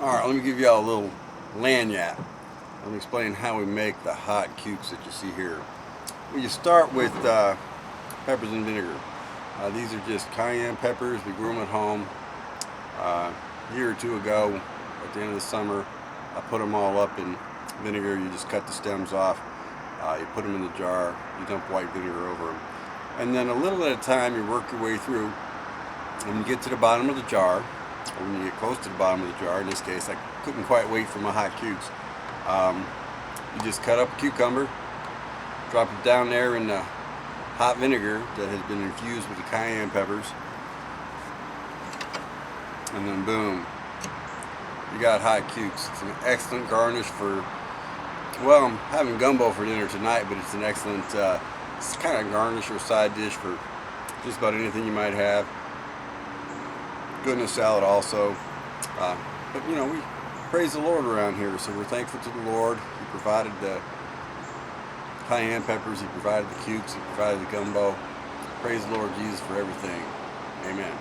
Alright, let me give y'all a little lanyard. Let me explain how we make the hot cukes that you see here. Well, you start with peppers and vinegar. These are just cayenne peppers. We grew them at home. A year or two ago, at the end of the summer, I put them all up in vinegar. You just cut the stems off. You put them in the jar. You dump white vinegar over them. And then a little at a time, you work your way through. When you get to the bottom of the jar, or when you get close to the bottom of the jar, in this case, I couldn't quite wait for my hot cukes. You just cut up a cucumber, drop it down there in the hot vinegar that has been infused with the cayenne peppers, and then boom, you got hot cukes. It's an excellent garnish for, well, I'm having gumbo for dinner tonight, but it's an excellent it's kind of garnish or side dish for just about anything you might have. Good in a salad also. But you know, we praise the Lord around here, so we're thankful to the Lord. He provided the cayenne peppers, He provided the cukes, He provided the gumbo. Praise the Lord Jesus for everything. Amen.